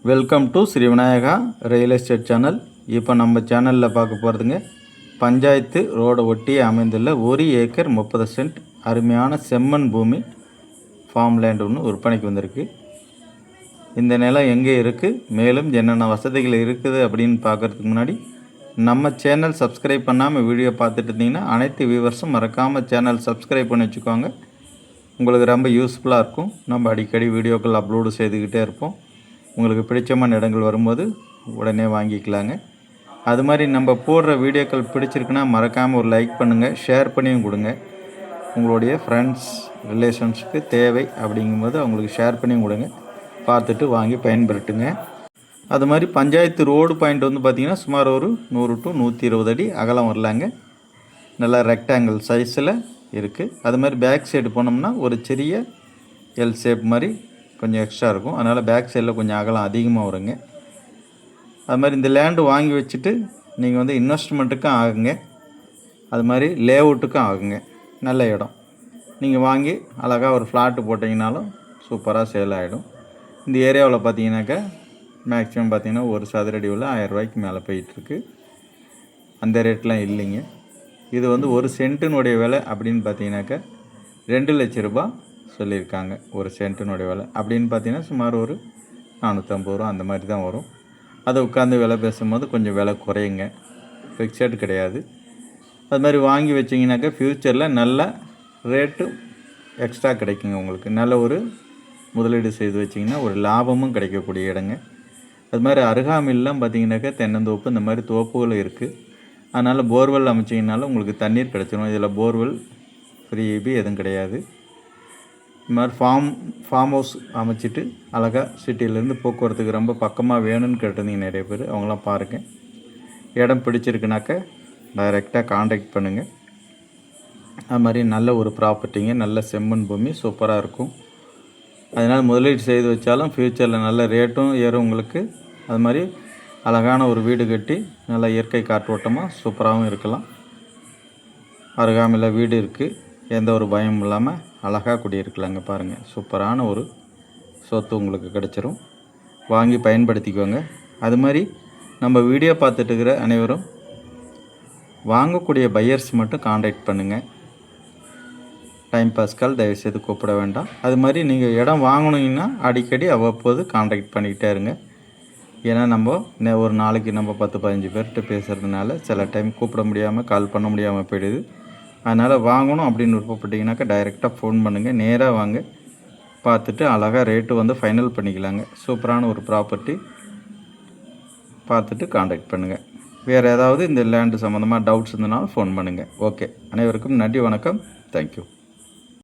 Welcome to Shri Vinayaka real estate channel. இப்போ நம்ம சேனலில் பார்க்க போகிறதுங்க, பஞ்சாயத்து ரோடை ஒட்டி அமைந்துள்ள 1 ஏக்கர் 30 சென்ட் அருமையான செம்மண் பூமி ஃபார்ம் லேண்ட் ஒன்று விற்பனைக்கு வந்திருக்கு. இந்த நிலம் எங்கே இருக்குது, மேலும் என்னென்ன வசதிகள் இருக்குது அப்படின்னு பார்க்குறதுக்கு முன்னாடி நம்ம சேனல் சப்ஸ்கிரைப் பண்ணாமல் வீடியோ பார்த்துட்டு இருந்தீங்கன்னா அனைத்து வியூவர்ஸும் மறக்காமல் சேனல் சப்ஸ்கிரைப் பண்ணி வச்சுக்கோங்க. உங்களுக்கு ரொம்ப யூஸ்ஃபுல்லாக இருக்கும். நம்ம அடிக்கடி வீடியோக்கள் அப்லோடு செய்துக்கிட்டே இருப்போம். உங்களுக்கு பிடிச்சமான இடங்கள் வரும்போது உடனே வாங்கிக்கலாங்க. அது மாதிரி நம்ம போடுற வீடியோக்கள் பிடிச்சிருக்குன்னா மறக்காமல் ஒரு லைக் பண்ணுங்கள், ஷேர் பண்ணியும் கொடுங்க. உங்களுடைய ஃப்ரெண்ட்ஸ் ரிலேஷன்ஸுக்கு தேவை அப்படிங்கும்போது அவங்களுக்கு ஷேர் பண்ணியும் கொடுங்க, பார்த்துட்டு வாங்கி பயன்படுத்துங்க. அது மாதிரி பஞ்சாயத்து ரோடு பாயிண்ட் வந்து பார்த்திங்கன்னா சுமார் ஒரு 100 to 120 அடி அகலம் வரலாங்க. நல்லா ரெக்டாங்கிள் சைஸில் இருக்குது. அது மாதிரி பேக் சைடு போனோம்னா ஒரு சிறிய எல் ஷேப் மாதிரி கொஞ்சம் எக்ஸ்ட்ரா இருக்கும். அதனால் பேக் சைடில் கொஞ்சம் அகலம் அதிகமாக வருங்க. அது மாதிரி இந்த லேண்டு வாங்கி வச்சுட்டு நீங்கள் வந்து இன்வெஸ்ட்மெண்ட்டுக்கும் ஆகுங்க, அது மாதிரி லேஅவுட்டுக்கும் ஆகுங்க. நல்ல இடம். நீங்கள் வாங்கி அழகாக ஒரு ஃப்ளாட்டு போட்டிங்கனாலும் சூப்பராக சேல் ஆகிடும். இந்த ஏரியாவில் பார்த்தீங்கன்னாக்கா மேக்ஸிமம் பார்த்திங்கன்னா ஒரு சதுரடி உள்ள 1000 ரூபாய்க்கு மேலே போயிட்டுருக்கு. அந்த ரேட்லாம் இல்லைங்க. இது வந்து ஒரு சென்ட்டினுடைய விலை அப்படின்னு பார்த்தீங்கன்னாக்கா 2 லட்ச ரூபா சொல்லியிருக்காங்க. ஒரு சென்ட்டினுடைய விலை அப்படின்னு பார்த்தீங்கன்னா சுமார் ஒரு 450 ரூபா அந்த மாதிரி தான் வரும். அதை உட்காந்து விலை பேசும்போது கொஞ்சம் விலை குறையுங்க, ஃபிக்ஸட் கிடையாது. அது மாதிரி வாங்கி வச்சிங்கனாக்கா ஃப்யூச்சரில் நல்ல ரேட்டு எக்ஸ்ட்ரா கிடைக்குங்க. உங்களுக்கு நல்ல ஒரு முதலீடு செய்து வச்சிங்கன்னா ஒரு லாபமும் கிடைக்கக்கூடிய இடங்க. அது மாதிரி அருகாமையிலாம் பார்த்திங்கனாக்கா தென்னந்தோப்பு இந்த மாதிரி தோப்புகளும் இருக்குது. அதனால் போர்வெல் அமைச்சிங்கனாலும் உங்களுக்கு தண்ணீர் கிடச்சிடும். இதில் போர்வெல் ஃப்ரீ இபி எதுவும் கிடையாது. இது மாதிரி ஃபார்ம் ஹவுஸ் அமைச்சிட்டு அழகாக சிட்டியிலேருந்து போக்குவரத்துக்கு ரொம்ப பக்கமாக வேணும்னு கேட்டிருந்தீங்க நிறைய பேர். அவங்களாம் பாருங்கள். இடம் பிடிச்சிருக்குனாக்கா டைரெக்டாக காண்டாக்ட் பண்ணுங்கள். அது மாதிரி நல்ல ஒரு ப்ராப்பர்ட்டிங்க, நல்ல செம்மண் பூமி சூப்பராக இருக்கும். அதனால் முதலீடு செய்து வச்சாலும் ஃப்யூச்சரில் நல்ல ரேட்டும் ஏறும் உங்களுக்கு. அது மாதிரி அழகான ஒரு வீடு கட்டி நல்ல இயற்கை காற்றோட்டமாக சூப்பராகவும் இருக்கலாம். அருகாமையில் வீடு இருக்குது, எந்த ஒரு பயமும் இல்லாமல் அழகாக குடியிருக்கலாங்க. பாருங்கள், சூப்பரான ஒரு சொத்து உங்களுக்கு கிடச்சிரும். வாங்கி பயன்படுத்திக்கோங்க. அது மாதிரி நம்ம வீடியோ பார்த்துட்டு இருக்கிற அனைவரும் வாங்கக்கூடிய பையர்ஸ் மட்டும் காண்டாக்ட் பண்ணுங்கள். டைம் பாஸ் கால் தயவுசெய்து கூப்பிட வேண்டாம். அது மாதிரி நீங்கள் இடம் வாங்கணுங்கன்னா அடிக்கடி அவ்வப்போது காண்டாக்ட் பண்ணிக்கிட்டே இருங்க. ஏன்னா நம்ம ஒரு நாளைக்கு நம்ம 10-15 பேர்கிட்ட பேசுகிறதுனால சில டைம் கூப்பிட முடியாமல் கால் பண்ண முடியாமல் போயிடுது. அதனால் வாங்கணும் அப்படின்னு விருப்பப்பட்டீங்கன்னாக்கா டைரெக்டாக ஃபோன் பண்ணுங்கள். நேராக வாங்க, பார்த்துட்டு அழகாக ரேட்டு வந்து ஃபைனல் பண்ணிக்கலாங்க. சூப்பரான ஒரு ப்ராப்பர்ட்டி பார்த்துட்டு காண்டாக்ட் பண்ணுங்கள். வேறு ஏதாவது இந்த லேண்டு சம்மந்தமாக டவுட்ஸ் இருந்தனாலும் ஃபோன் பண்ணுங்கள். ஓகே, அனைவருக்கும் நன்றி, வணக்கம், தேங்க்யூ.